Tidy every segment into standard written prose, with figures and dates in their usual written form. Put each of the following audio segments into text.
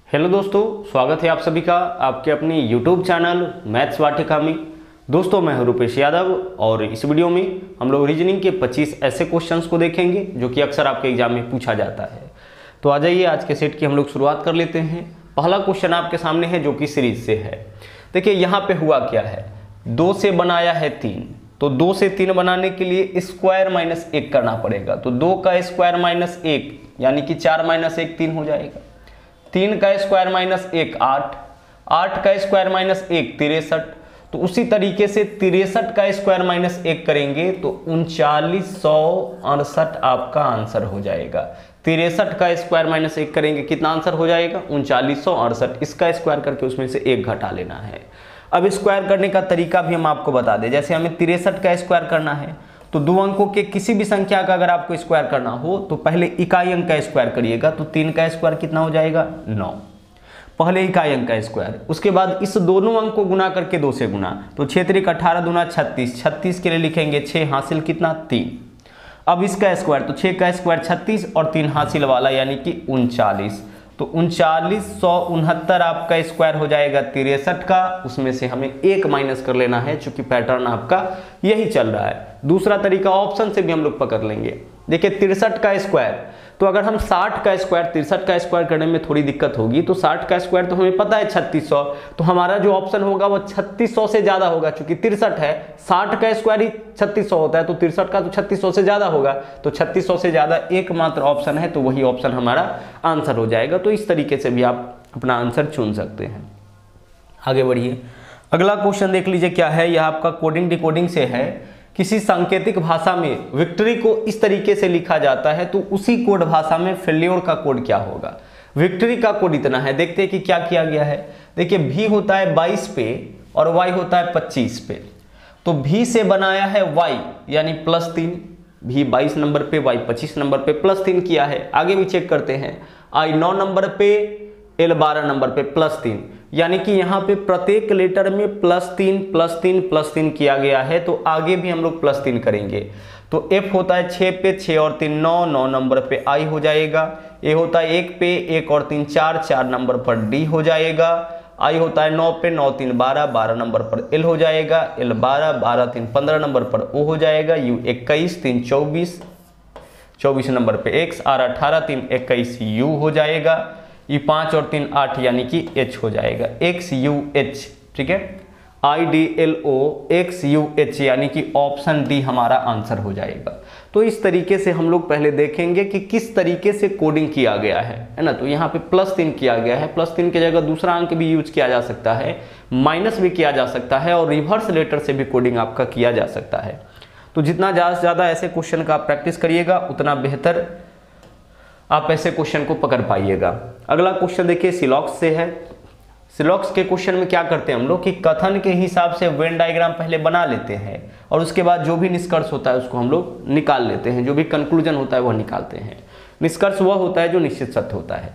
Hello दोस्तों, स्वागत है आप सभी का आपके अपने YouTube चैनल मैथ्स वाटिका में। दोस्तों मैं हूं रुपेश यादव और इस वीडियो में हम लोग रीजनिंग के 25 ऐसे क्वेश्चंस को देखेंगे जो कि अक्सर आपके एग्जाम में पूछा जाता है। तो आ जाइए आज के सेट की हम लोग शुरुआत कर लेते हैं। पहला क्वेश्चन आपके सामने है जो कि सीरीज से है। देखिए यहाँ पे हुआ क्या है, 2 से बनाया है 3, तो 2 से 3 बनाने के लिए स्क्वायर माइनस 1 करना पड़ेगा। तो 2 का स्क्वायर माइनस 1 यानी कि 4 माइनस 1 3 हो जाएगा। 3 का स्क्वायर माइनस 1 8, 8 का स्क्वायर माइनस 1 63। तो उसी तरीके से 63 का स्क्वायर माइनस 1 करेंगे तो 3968 आपका आंसर हो जाएगा। 63 का स्क्वायर माइनस 1 करेंगे कितना आंसर हो जाएगा 3968। इसका स्क्वायर करके उसमें से 1 घटा लेना है। अब स्क्वायर करने का तरीका भी हम आपको बता दें। जैसे हमें 63 का स्क्वायर करना है तो 2 अंकों के किसी भी संख्या का अगर आपको स्क्वायर करना हो तो पहले इकाई अंक का स्क्वायर करिएगा। तो 3 का स्क्वायर कितना हो जाएगा 9, पहले इकाई अंक का स्क्वायर। उसके बाद इस दोनों अंक को गुना करके 2 से गुना, तो 6 3 18 दूना 36, 36 के लिए लिखेंगे 6 हासिल कितना 3। अब इसका स्क्वायर, तो 6 का स्क्वायर 36 और 3 हासिल वाला यानी कि 39। तो 3969 आपका स्क्वायर हो जाएगा 63 का। उसमें से हमें 1 माइनस कर लेना है क्योंकि पैटर्न आपका यही चल रहा है। दूसरा तरीका ऑप्शन से भी हम लोग पकड़ लेंगे। देखिए 63 का स्क्वायर, तो अगर हम 60 का स्क्वायर 63 का स्क्वायर करने में थोड़ी दिक्कत होगी। तो 60 का स्क्वायर तो हमें पता है 3600, तो हमारा जो ऑप्शन होगा वो 3600 से ज्यादा होगा क्योंकि 63 है। 60 का स्क्वायर ही 3600 होता है तो 63 का तो 3600 से ज्यादा होगा। तो 3600 से ज्यादा एकमात्र ऑप्शन है, तो वही ऑप्शन हमारा आंसर हो जाएगा। तो इस तरीके से भी आप अपना आंसर चुन सकते हैं। आगे बढ़िए, अगला क्वेश्चन देख लीजिए क्या है। यह आपका कोडिंग डिकोडिंग से है। किसी सांकेतिक भाषा में विक्ट्री को इस तरीके से लिखा जाता है तो उसी कोड भाषा में फेल्योर का कोड क्या होगा। विक्ट्री का कोड इतना है, देखते हैं कि क्या किया गया है। देखिए v होता है 22 पे और y होता है 25 पे। तो v से बनाया है y यानी +3, v 22 नंबर पे y 25 नंबर पे +3 किया है। आगे भी चेक करते हैं, i 9 नंबर पे l 12 नंबर पे +3, यानी कि यहाँ पे प्रत्येक लेटर में +3 +3 +3 किया गया है। तो आगे भी हम लोग +3 करेंगे। तो f होता है 6 पे 6 और 3 9, 9 नंबर पे i हो जाएगा। a होता है 1 पे 1 और 3 4, 4 नंबर पर d हो जाएगा। i होता है 9 पे 9 3 12, 12 नंबर पर l हो जाएगा। l 12 12 3 15 नंबर पर o हो जाएगा। u 21 3 24, 24 नंबर पे x, r 18 3 21 u हो जाएगा। ये 5 और 3 8 यानी कि h हो जाएगा x u h। ठीक है, IDLO x u h यानी कि ऑप्शन डी हमारा आंसर हो जाएगा। तो इस तरीके से हम लोग पहले देखेंगे कि किस तरीके से कोडिंग किया गया है ना। तो यहाँ पे +3 किया गया है। +3 की जगह दूसरा अंक भी यूज किया जा सकता है, माइनस भी किया जा सकता है और रिवर्स लेटर से भी कोडिंग आपका किया जा सकता है। तो जितना ज़्यादा से ज़्यादा ऐसे क्वेश्चन का आप प्रैक्टिस करिएगा उतना बेहतर आप ऐसे क्वेश्चन को पकड़ पाइएगा। अगला क्वेश्चन देखिए सिलॉक्स से है। सिलॉक्स के क्वेश्चन में क्या करते हैं हम लोग कि कथन के हिसाब से वेन डायग्राम पहले बना लेते हैं और उसके बाद जो भी निष्कर्ष होता है उसको हम लोग निकाल लेते हैं। जो भी कंक्लूजन होता है वह निकालते हैं। निष्कर्ष वह होता है जो निश्चित सत्य होता है।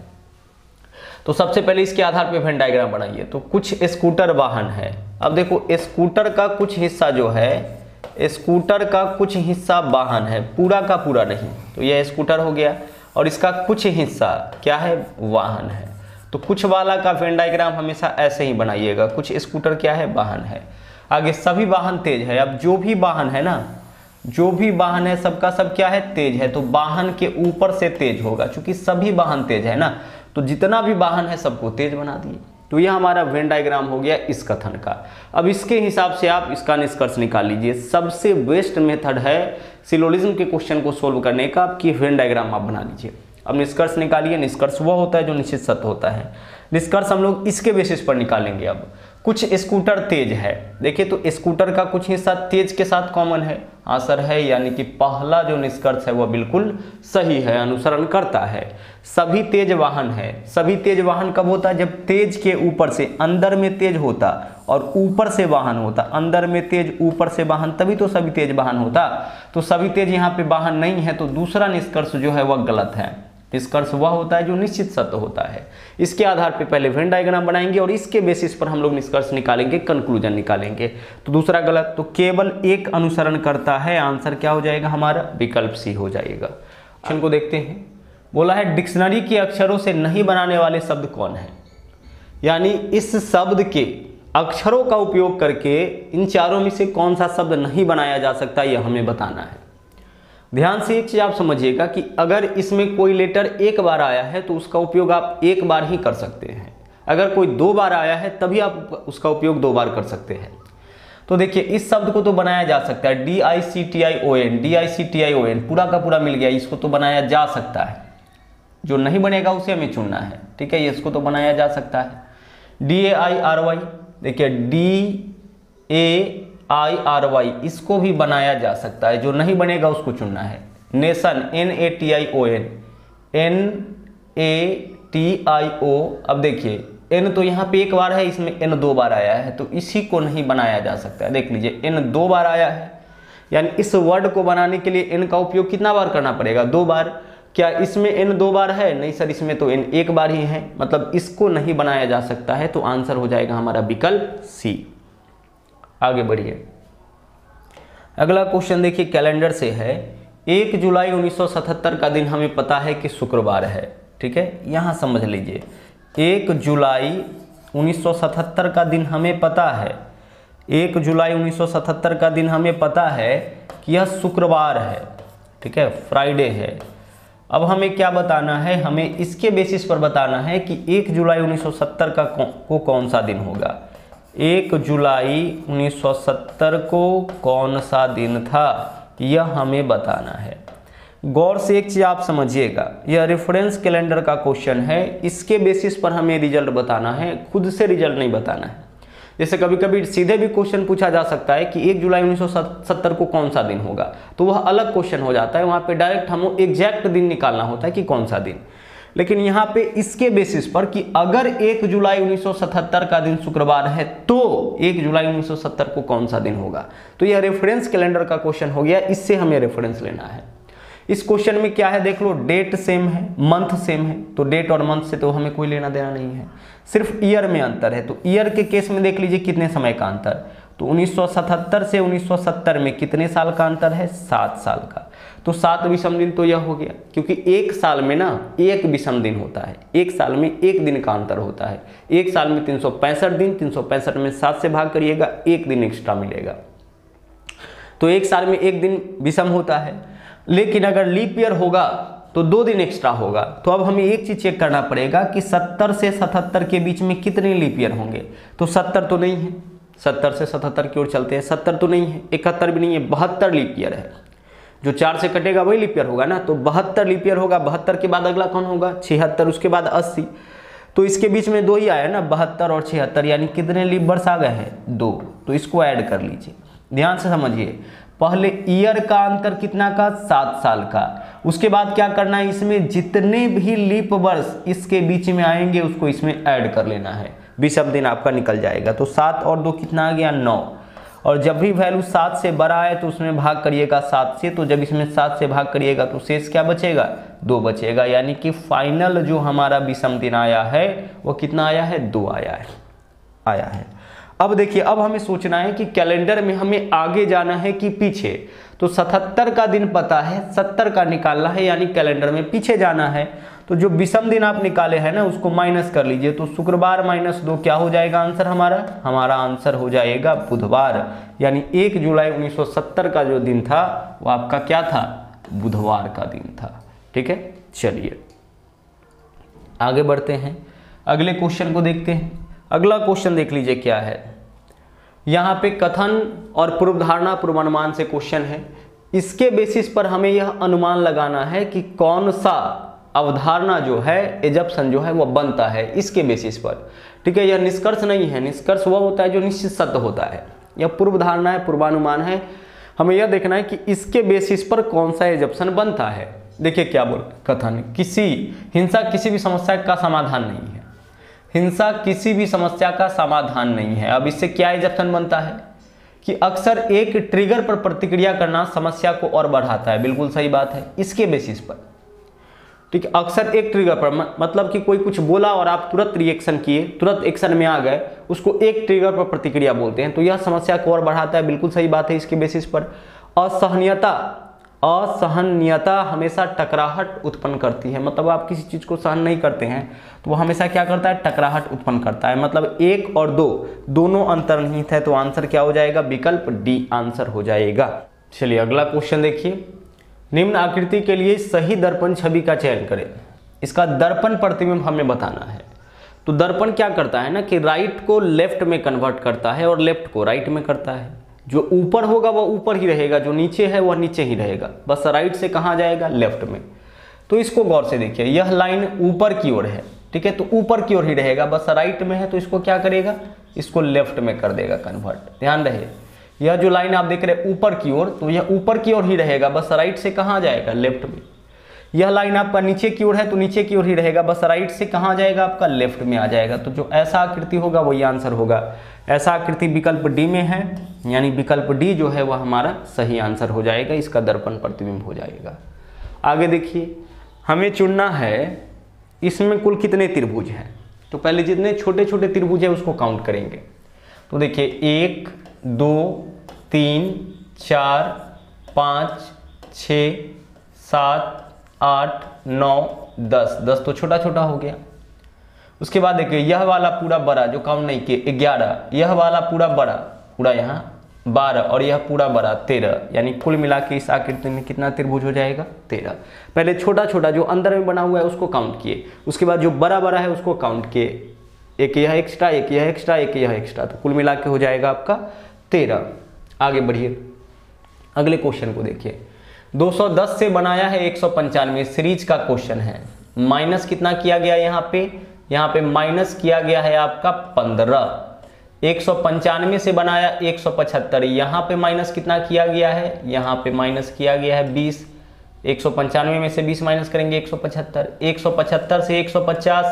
तो सबसे पहले इसके आधार पर वेन डायग्राम बनाइए। तो कुछ स्कूटर वाहन है। अब देखो स्कूटर का कुछ हिस्सा जो है, स्कूटर का कुछ हिस्सा वाहन है, पूरा का पूरा नहीं। तो यह स्कूटर हो गया और इसका कुछ हिस्सा क्या है वाहन है। तो कुछ वाला का वेन डायग्राम हमेशा ऐसे ही बनाइएगा। कुछ स्कूटर क्या है वाहन है। आगे सभी वाहन तेज है। अब जो भी वाहन है ना, जो भी वाहन है सबका सब क्या है तेज है। तो वाहन के ऊपर से तेज होगा क्योंकि सभी वाहन तेज है ना। तो जितना भी वाहन है सबको तेज बना दिए। तो यह हमारा वेन डायग्राम हो गया इस कथन का। अब इसके हिसाब से आप इसका निष्कर्ष निकाल लीजिए। सबसे बेस्ट मेथड है सिलोजिज्म के क्वेश्चन को सोल्व करने का, आपकी वेन डायग्राम आप बना लीजिए। अब निष्कर्ष निकालिए। निष्कर्ष वह होता है जो निश्चित सत्य होता है। निष्कर्ष हम लोग इसके बेसिस पर निकालेंगे। अब कुछ स्कूटर तेज है। देखिए तो स्कूटर का कुछ हिस्सा तेज के साथ कॉमन है, आंसर है, यानी कि पहला जो निष्कर्ष है वह बिल्कुल सही है, अनुसरण करता है। सभी तेज वाहन है। सभी तेज वाहन कब होता है जब तेज के ऊपर से अंदर में तेज होता और ऊपर से वाहन होता। अंदर में तेज ऊपर से वाहन, तभी तो सभी तेज वाहन होता। तो सभी तेज यहाँ पे वाहन नहीं है। तो दूसरा निष्कर्ष जो है वह गलत है। निष्कर्ष वह होता है जो निश्चित सत्य होता है। इसके आधार पे पहले वेन डायग्राम बनाएंगे और इसके बेसिस पर हम लोग निष्कर्ष निकालेंगे, कंक्लूजन निकालेंगे। तो दूसरा गलत। तो केवल एक अनुसरण करता है, आंसर क्या हो जाएगा हमारा विकल्प सी हो जाएगा। क्वेश्चन को देखते हैं। बोला है डिक्शनरी के अक्षरों से नहीं बनाने वाले शब्द कौन है। यानी इस शब्द के अक्षरों का उपयोग करके इन चारों में से कौन सा शब्द नहीं बनाया जा सकता, यह हमें बताना है। ध्यान से एक चीज आप समझिएगा कि अगर इसमें कोई लेटर एक बार आया है तो उसका उपयोग आप एक बार ही कर सकते हैं, अगर कोई दो बार आया है तभी आप उसका उपयोग दो बार कर सकते हैं। तो देखिए इस शब्द को तो बनाया जा सकता है, DICTION, DICTION पूरा का पूरा मिल गया, इसको तो बनाया जा सकता है। जो नहीं बनेगा उसे हमें चुनना है, ठीक है। इसको तो बनाया जा सकता है। DAIRY, देखिए DAIRY इसको भी बनाया जा सकता है, जो नहीं बनेगा उसको चुनना है। नेशन, NATION, NATIO, अब देखिए N तो यहाँ पे एक बार है, इसमें N दो बार आया है, तो इसी को नहीं बनाया जा सकता है। देख लीजिए N दो बार आया है, यानी इस वर्ड को बनाने के लिए N का उपयोग कितना बार करना पड़ेगा, दो बार। क्या इसमें N दो बार है, नहीं सर इसमें तो N एक बार ही है, मतलब इसको नहीं बनाया जा सकता है। तो आंसर हो जाएगा हमारा विकल्प सी। आगे बढ़िए, अगला क्वेश्चन देखिए कैलेंडर से है। 1 जुलाई 1977 का दिन हमें पता है कि शुक्रवार है, ठीक है। यहाँ समझ लीजिए 1 जुलाई 1977 का दिन हमें पता है, 1 जुलाई 1977 का दिन हमें पता है कि यह शुक्रवार है, ठीक है, फ्राइडे है। अब हमें क्या बताना है, हमें इसके बेसिस पर बताना है कि 1 जुलाई 1970 को कौन सा दिन होगा। 1 जुलाई 1970 को कौन सा दिन था, यह हमें बताना है। गौर से एक चीज आप समझिएगा, यह रेफरेंस कैलेंडर का क्वेश्चन है, इसके बेसिस पर हमें रिजल्ट बताना है, खुद से रिजल्ट नहीं बताना है। जैसे कभी कभी सीधे भी क्वेश्चन पूछा जा सकता है कि 1 जुलाई 1970 को कौन सा दिन होगा, तो वह अलग क्वेश्चन हो जाता है, वहाँ पे डायरेक्ट हमें एग्जैक्ट दिन निकालना होता है कि कौन सा दिन। लेकिन यहाँ पे इसके बेसिस पर कि अगर 1 जुलाई 1977 का दिन शुक्रवार है तो 1 जुलाई 1970 को कौन सा दिन होगा, तो यह रेफरेंस कैलेंडर का क्वेश्चन हो गया, इससे हमें रेफरेंस लेना है। इस क्वेश्चन में क्या है देख लो, डेट सेम है, मंथ सेम है, तो डेट और मंथ से तो हमें कोई लेना देना नहीं है, सिर्फ ईयर में अंतर है। तो ईयर के केस में देख लीजिए कितने समय का अंतर, तो 1977 से 1970 में कितने साल का अंतर है, 7 साल का। तो 7 विषम दिन तो यह हो गया, क्योंकि एक साल में ना एक विषम दिन होता है, एक साल में एक दिन का अंतर होता है। एक साल में 365 दिन, 365 में 7 से भाग करिएगा, एक दिन एक्स्ट्रा मिलेगा, तो एक साल में एक दिन विषम होता है। लेकिन अगर लीप ईयर होगा तो 2 दिन एक्स्ट्रा होगा। तो अब हमें एक चीज चेक करना पड़ेगा कि 70 से 77 के बीच में कितने लीप ईयर होंगे, तो 70 तो नहीं है, 70 से 77 की ओर चलते हैं, 70 तो नहीं है, 71 भी नहीं है, 72 लीप ईयर है। जो 4 से कटेगा वही लीप ईयर होगा ना, तो 72 लीप ईयर होगा। 72 के बाद अगला कौन होगा, 76, उसके बाद 80, तो इसके बीच में 2 ही आया ना, 72 और 76, यानी कितने लीप वर्ष आ गए हैं, 2। तो इसको ऐड कर लीजिए, ध्यान से समझिए। पहले ईयर का अंतर कितना का, 7 साल का। उसके बाद क्या करना है, इसमें जितने भी लीप वर्ष इसके बीच में आएंगे उसको इसमें ऐड कर लेना है, विषम दिन आपका निकल जाएगा। तो 7 और 2 कितना आ गया, 9। और जब भी वैल्यू 7 से बड़ा है तो उसमें भाग करिएगा 7 से, तो जब इसमें 7 से भाग करिएगा तो शेष क्या बचेगा, 2 बचेगा। यानी कि फाइनल जो हमारा विषम दिन आया है वो कितना आया है, 2 आया है। अब देखिए, अब हमें सोचना है कि कैलेंडर में हमें आगे जाना है कि पीछे। तो 77 का दिन पता है, 70 का निकालना है, यानी कैलेंडर में पीछे जाना है। तो जो विषम दिन आप निकाले हैं ना उसको माइनस कर लीजिए, तो शुक्रवार -2 क्या हो जाएगा आंसर हमारा आंसर हो जाएगा बुधवार। यानी 1 जुलाई 1970 का जो दिन था वो आपका क्या था, बुधवार का दिन था। ठीक है, चलिए आगे बढ़ते हैं, अगले क्वेश्चन को देखते हैं। अगला क्वेश्चन देख लीजिए क्या है। यहाँ पे कथन और पूर्वधारणा पूर्वानुमान से क्वेश्चन है। इसके बेसिस पर हमें यह अनुमान लगाना है कि कौन सा अवधारणा जो है, एजप्शन जो है वो बनता है इसके बेसिस पर। ठीक है, यह निष्कर्ष नहीं है, निष्कर्ष वह होता है जो निश्चित सत्य होता है। यह पूर्वधारणा है, पूर्वानुमान है। हमें यह देखना है कि इसके बेसिस पर कौन सा एजप्शन बनता है। देखिए क्या बोल, कथन, हिंसा किसी भी समस्या का समाधान नहीं है। हिंसा किसी भी समस्या का समाधान नहीं है। अब इससे क्या एजप्शन बनता है कि अक्सर एक ट्रिगर पर प्रतिक्रिया करना समस्या को और बढ़ाता है। बिल्कुल सही बात है, इसके बेसिस पर। ठीक है, अक्सर एक ट्रिगर पर, मतलब कि कोई कुछ बोला और आप तुरंत रिएक्शन किए, तुरंत एक्शन में आ गए, उसको एक ट्रिगर पर प्रतिक्रिया बोलते हैं। तो यह समस्या को और बढ़ाता है। बिल्कुल सही बात है, इसके बेसिस पर। असहनीयता असहनीयता हमेशा टकराहट उत्पन्न करती है, मतलब आप किसी चीज को सहन नहीं करते हैं तो वो हमेशा क्या करता है, टकराहट उत्पन्न करता है। मतलब 1 और 2 दोनों अंतर्निहित है, तो आंसर क्या हो जाएगा, विकल्प डी आंसर हो जाएगा। चलिए अगला क्वेश्चन देखिए, निम्न आकृति के लिए सही दर्पण छवि का चयन करें। इसका दर्पण प्रतिबिंब हमें बताना है। तो दर्पण क्या करता है ना कि राइट को लेफ्ट में कन्वर्ट करता है और लेफ्ट को राइट में करता है। जो ऊपर होगा वह ऊपर ही रहेगा, जो नीचे है वह नीचे ही रहेगा, बस राइट से कहाँ जाएगा, लेफ्ट में। तो इसको गौर से देखिए, यह लाइन ऊपर की ओर है, ठीक है, तो ऊपर की ओर ही रहेगा, बस राइट में है तो इसको क्या करेगा, इसको लेफ्ट में कर देगा कन्वर्ट। ध्यान रहे, यह जो लाइन आप देख रहे हैं ऊपर की ओर, तो यह ऊपर की ओर ही रहेगा, बस राइट से कहाँ जाएगा, लेफ्ट में। यह लाइन आपका नीचे की ओर है तो नीचे की ओर ही रहेगा, बस राइट से कहाँ जाएगा, आपका लेफ्ट में आ जाएगा। तो जो ऐसा आकृति होगा वही आंसर होगा। ऐसा आकृति विकल्प डी में है, यानी विकल्प डी जो है वह हमारा सही आंसर हो जाएगा, इसका दर्पण प्रतिबिंब हो जाएगा। आगे देखिए, हमें चुनना है इसमें कुल कितने त्रिभुज हैं। तो पहले जितने छोटे छोटे त्रिभुज है उसको काउंट करेंगे। तो देखिए 1 2 3 4 5 6 7 8 9 10, 10 तो छोटा छोटा हो गया। उसके बाद देखिए यह वाला पूरा बड़ा जो काउंट नहीं किए 11, यह वाला पूरा बड़ा पूरा यहाँ 12 और यह पूरा बड़ा 13, यानी कुल मिला के इस आकृति में कितना त्रिभुज हो जाएगा, 13। पहले छोटा छोटा जो अंदर में बना हुआ है उसको काउंट किए, उसके बाद जो बड़ा बड़ा है उसको काउंट किए, एक यह एक्स्ट्रा, एक यह एक्स्ट्रा, एक यह एक्स्ट्रा, तो कुल मिला के हो जाएगा आपका 13। आगे बढ़िए, अगले क्वेश्चन को देखिए। 210 से बनाया है 195 सीरीज का क्वेश्चन है। माइनस कितना किया गया यहाँ पे माइनस किया गया है आपका 15। 195 से बनाया 175, यहाँ पे माइनस कितना किया गया है, यहाँ पे माइनस किया गया है 20। 195 में से 20 माइनस करेंगे 175। 175 से 150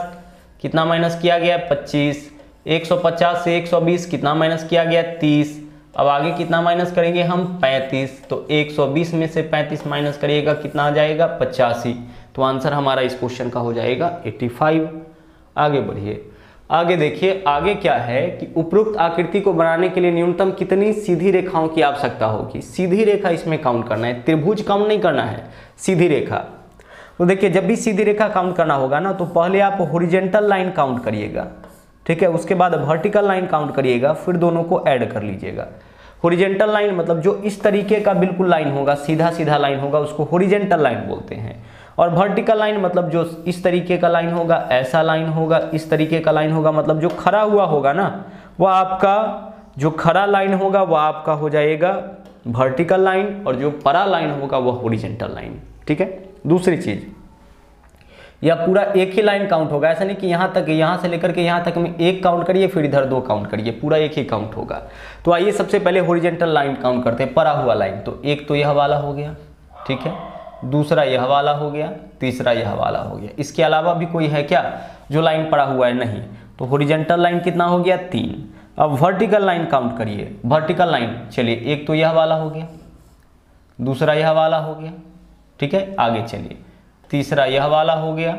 कितना माइनस किया गया है, 25। 150 से 120 कितना माइनस किया गया, 30। अब आगे कितना माइनस करेंगे हम, 35। तो 120 में से 35 माइनस करिएगा कितना आ जाएगा, 85। तो आंसर हमारा इस क्वेश्चन का हो जाएगा 85। आगे बढ़िए, आगे देखिए, आगे क्या है कि उपरोक्त आकृति को बनाने के लिए न्यूनतम कितनी सीधी रेखाओं की आवश्यकता होगी। सीधी रेखा इसमें काउंट करना है, त्रिभुज काउंट नहीं करना है, सीधी रेखा। तो देखिए जब भी सीधी रेखा काउंट करना होगा ना, तो पहले आप हॉरिजॉन्टल लाइन काउंट करिएगा, ठीक है, उसके बाद वर्टिकल लाइन काउंट करिएगा, फिर दोनों को ऐड कर लीजिएगा। हॉरिजॉन्टल लाइन मतलब जो इस तरीके का बिल्कुल लाइन होगा, सीधा सीधा लाइन होगा, उसको हॉरिजॉन्टल लाइन बोलते हैं। और वर्टिकल लाइन मतलब जो इस तरीके का लाइन होगा, ऐसा लाइन होगा, इस तरीके का लाइन होगा, मतलब जो खड़ा हुआ होगा ना, वह आपका जो खड़ा लाइन होगा वह आपका हो जाएगा वर्टिकल लाइन, और जो परा लाइन होगा वह हॉरिजॉन्टल लाइन, ठीक है। दूसरी चीज, यह पूरा एक ही लाइन काउंट होगा, ऐसा नहीं कि यहाँ तक, यहाँ से लेकर के यहाँ तक में एक काउंट करिए फिर इधर 2 काउंट करिए, पूरा एक ही काउंट होगा। तो आइए सबसे पहले हॉरिजॉन्टल लाइन काउंट करते हैं, परा हुआ लाइन। तो एक तो यह वाला हो गया, ठीक है, दूसरा यह वाला हो गया, तीसरा यह वाला हो गया। इसके अलावा भी कोई है क्या जो लाइन पड़ा हुआ है, नहीं। तो हॉरिजॉन्टल लाइन कितना हो गया, 3। अब वर्टिकल लाइन काउंट करिए, वर्टिकल लाइन, चलिए एक तो यह वाला हो गया, दूसरा यह वाला हो गया, ठीक है। आगे चलिए, तीसरा यह वाला हो गया,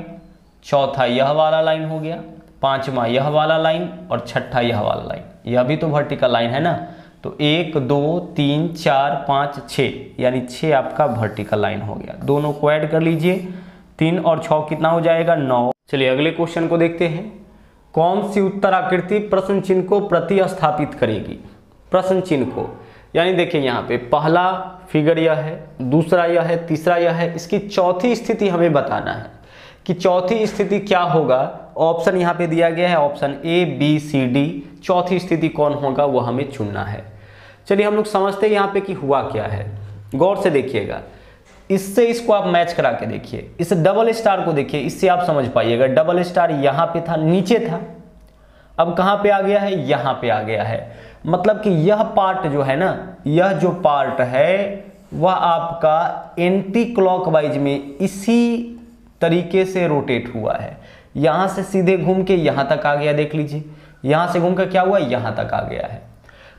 चौथा यह वाला लाइन हो गया, पांचवा यह वाला लाइन, और छठा यह वाला लाइन। यह भी तो वर्टिकल लाइन है ना। तो 1 2 3 4 5 6, यानी 6 आपका वर्टिकल लाइन हो गया। दोनों को ऐड कर लीजिए, 3 और 6 कितना हो जाएगा, 9। चलिए अगले क्वेश्चन को देखते हैं। कौन सी उत्तर आकृति प्रश्न चिन्ह को प्रतिस्थापित करेगी। प्रश्न चिन्ह को, यानी देखिए यहाँ पे पहला फिगर यह है, दूसरा यह है, तीसरा यह है, इसकी चौथी स्थिति हमें बताना है कि चौथी स्थिति क्या होगा। ऑप्शन यहाँ पे दिया गया है, option A B C D, चौथी स्थिति कौन होगा वो हमें चुनना है। चलिए हम लोग समझते हैं यहाँ पे कि हुआ क्या है, गौर से देखिएगा। इससे इसको आप मैच करा के देखिए, इस डबल स्टार को देखिए, इससे आप समझ पाइएगा। डबल स्टार यहाँ पे था, नीचे था, अब कहाँ पे आ गया है, यहाँ पे आ गया है। मतलब कि यह पार्ट जो है ना, यह जो पार्ट है वह आपका एंटी क्लॉकवाइज में इसी तरीके से रोटेट हुआ है। यहाँ से सीधे घूम के यहाँ तक आ गया, देख लीजिए, यहाँ से घूम कर क्या हुआ, यहाँ तक आ गया है।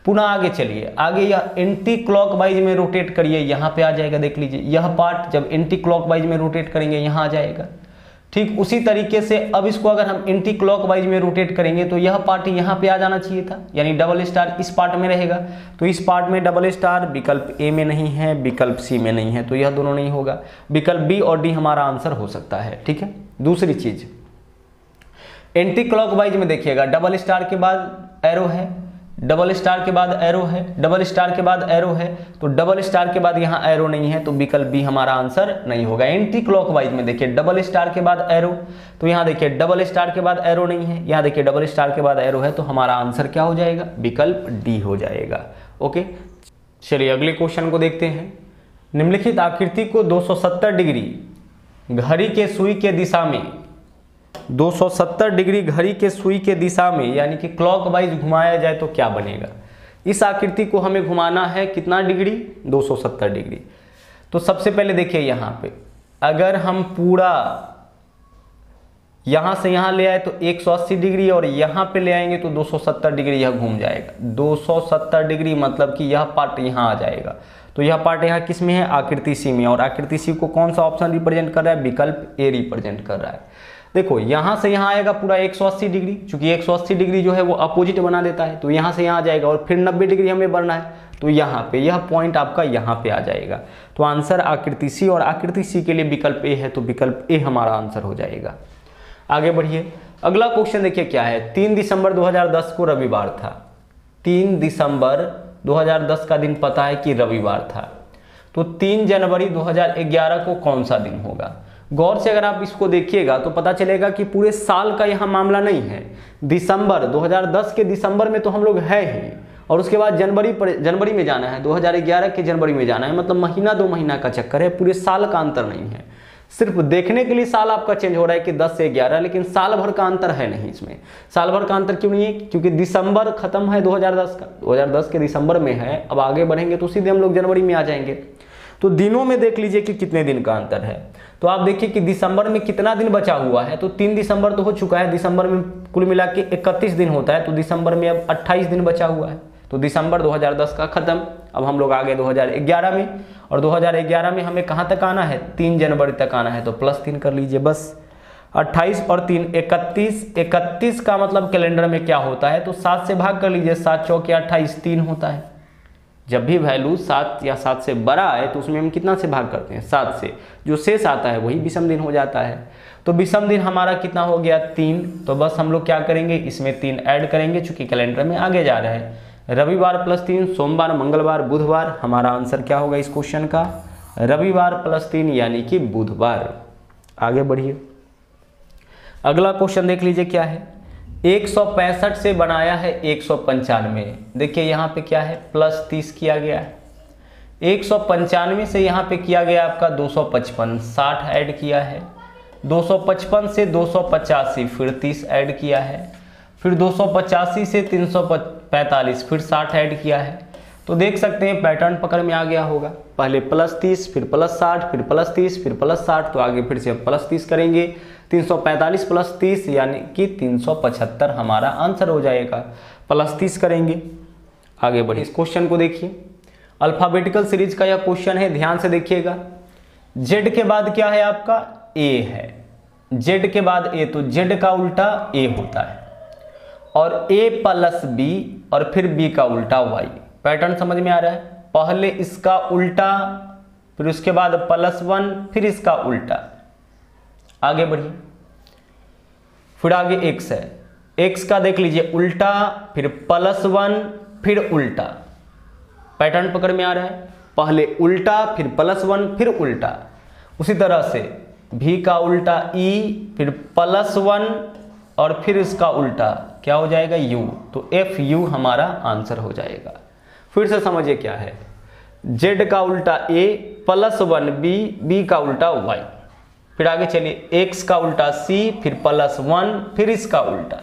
पुनः आगे चलिए, आगे यह एंटी क्लॉकवाइज में रोटेट करिए, यहाँ पे आ जाएगा, देख लीजिए। यह पार्ट जब एंटी क्लॉकवाइज में रोटेट करेंगे यहाँ आ जाएगा। ठीक उसी तरीके से अब इसको अगर हम एंटी क्लॉकवाइज में रोटेट करेंगे तो यह पार्ट यहाँ पे आ जाना चाहिए था, यानी डबल स्टार इस पार्ट में रहेगा। तो इस पार्ट में डबल स्टार विकल्प ए में नहीं है, विकल्प सी में नहीं है, तो यह दोनों नहीं होगा। विकल्प बी और डी हमारा आंसर हो सकता है। ठीक है, दूसरी चीज एंटी क्लॉकवाइज में देखिएगा, डबल स्टार के बाद एरो है, डबल स्टार के बाद एरो है, डबल स्टार के बाद एरो है, तो डबल स्टार के बाद यहाँ एरो नहीं है, तो विकल्प बी हमारा आंसर नहीं होगा। एंटी क्लॉकवाइज में देखिए डबल स्टार के बाद एरो, तो यहाँ देखिए डबल स्टार के बाद एरो नहीं है, यहाँ देखिए डबल स्टार के बाद एरो है, तो हमारा आंसर क्या हो जाएगा? विकल्प डी हो जाएगा। ओके, चलिए अगले क्वेश्चन को देखते हैं। निम्नलिखित आकृति को 270 डिग्री घड़ी के सुई के दिशा में, 270 डिग्री घड़ी के सुई के दिशा में यानी कि क्लॉकवाइज घुमाया जाए तो क्या बनेगा? इस आकृति को हमें घुमाना है कितना डिग्री? 270 डिग्री। तो सबसे पहले देखिए यहाँ पे अगर हम पूरा यहाँ से यहाँ ले आए तो 180 डिग्री और यहाँ पे ले आएंगे तो 270 डिग्री यह घूम जाएगा। 270 डिग्री मतलब कि यह पार्ट यहाँ आ जाएगा। तो यह पार्ट यहाँ किस में है? आकृति सी में। और आकृति सी को कौन सा ऑप्शन रिप्रेजेंट कर रहा है? विकल्प ए रिप्रेजेंट कर रहा है। देखो यहाँ से यहाँ आएगा पूरा 180 डिग्री, चूंकि 180 डिग्री जो है वो अपोजिट बना देता है, तो यहाँ से यहाँ आ जाएगा और फिर 90 डिग्री हमें बढ़ना है, तो यहाँ पे यह पॉइंट आपका यहाँ पे आ जाएगा। तो आंसर आकृति सी, और आकृति सी के लिए विकल्प ए है, तो विकल्प ए हमारा आंसर हो जाएगा। आगे बढ़िए, अगला क्वेश्चन देखिए क्या है। 3 दिसंबर 2010 को रविवार था। 3 दिसंबर 2010 का दिन पता है कि रविवार था, तो 3 जनवरी 2011 को कौन सा दिन होगा? गौर से अगर आप इसको देखिएगा तो पता चलेगा कि पूरे साल का यहाँ मामला नहीं है। दिसंबर 2010 के दिसंबर में तो हम लोग है ही, और उसके बाद जनवरी में जाना है, 2011 के जनवरी में जाना है, मतलब महीना 2 महीना का चक्कर है, पूरे साल का अंतर नहीं है। सिर्फ देखने के लिए साल आपका चेंज हो रहा है कि 10 से 11, लेकिन साल भर का अंतर है नहीं इसमें। साल भर का अंतर क्यों नहीं है? क्योंकि दिसंबर खत्म है 2010 का, 2010 के दिसंबर में है, अब आगे बढ़ेंगे तो सीधे हम लोग जनवरी में आ जाएंगे। तो दिनों में देख लीजिए कि कितने दिन का अंतर है। तो आप देखिए कि दिसंबर में कितना दिन बचा हुआ है, तो 3 दिसंबर तो हो चुका है, दिसंबर में कुल मिला के 31 दिन होता है, तो दिसंबर में अब 28 दिन बचा हुआ है। तो दिसंबर 2010 का खत्म, अब हम लोग आ गए 2011 में, और 2011 में हमें कहाँ तक आना है? 3 जनवरी तक आना है, तो +3 कर लीजिए बस। 28 और 3 31, 31 का मतलब कैलेंडर में क्या होता है? तो 7 से भाग कर लीजिए, 7 चौके 28, 3 होता है। जब भी वैल्यू 7 या 7 से बड़ा आए तो उसमें हम कितना से भाग करते हैं? 7 से। जो शेष आता है वही विषम दिन हो जाता है। तो विषम दिन हमारा कितना हो गया? 3। तो बस हम लोग क्या करेंगे, इसमें 3 ऐड करेंगे, चूंकि कैलेंडर में आगे जा रहे हैं। रविवार +3, सोमवार, मंगलवार, बुधवार, हमारा आंसर क्या होगा इस क्वेश्चन का? रविवार +3 यानी कि बुधवार। आगे बढ़िए, अगला क्वेश्चन देख लीजिए क्या है। 165 से बनाया है 195। देखिए यहाँ पे क्या है? +30 किया गया है। 195 से यहाँ पे किया गया आपका 255, 60 ऐड किया है। 255 से 285 फिर 30 ऐड किया है। फिर 285 से 345 फिर 60 ऐड किया है। तो देख सकते हैं पैटर्न पकड़ में आ गया होगा। पहले +30 फिर +60 फिर +30 फिर +60, तो आगे फिर से +30 करेंगे। 345 + 30 यानी कि 375 हमारा आंसर हो जाएगा। +30 करेंगे। आगे बढ़िए, इस क्वेश्चन को देखिए। अल्फाबेटिकल सीरीज का यह क्वेश्चन है, ध्यान से देखिएगा। Z के बाद क्या है आपका? A है। Z के बाद A, तो Z का उल्टा A होता है, और A + B और फिर B का उल्टा Y। पैटर्न समझ में आ रहा है? पहले इसका उल्टा, फिर उसके बाद +1, फिर इसका उल्टा। आगे बढ़िए, फिर आगे x है। x का देख लीजिए उल्टा, फिर +1, फिर उल्टा। पैटर्न पकड़ में आ रहा है? पहले उल्टा, फिर +1, फिर उल्टा। उसी तरह से v का उल्टा e, फिर +1 और फिर इसका उल्टा क्या हो जाएगा? u। तो FU हमारा आंसर हो जाएगा। फिर से समझिए क्या है। Z का उल्टा A, +1 B, B का उल्टा Y। फिर आगे चलिए, x का उल्टा C, फिर +1, फिर इसका उल्टा।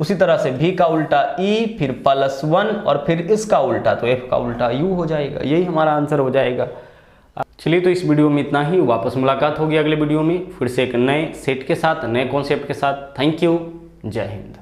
उसी तरह से v का उल्टा E, फिर +1 और फिर इसका उल्टा, तो f का उल्टा u हो जाएगा। यही हमारा आंसर हो जाएगा। चलिए, तो इस वीडियो में इतना ही। वापस मुलाकात होगी अगले वीडियो में फिर से एक नए सेट के साथ, नए कॉन्सेप्ट के साथ। Thank you. जय हिंद।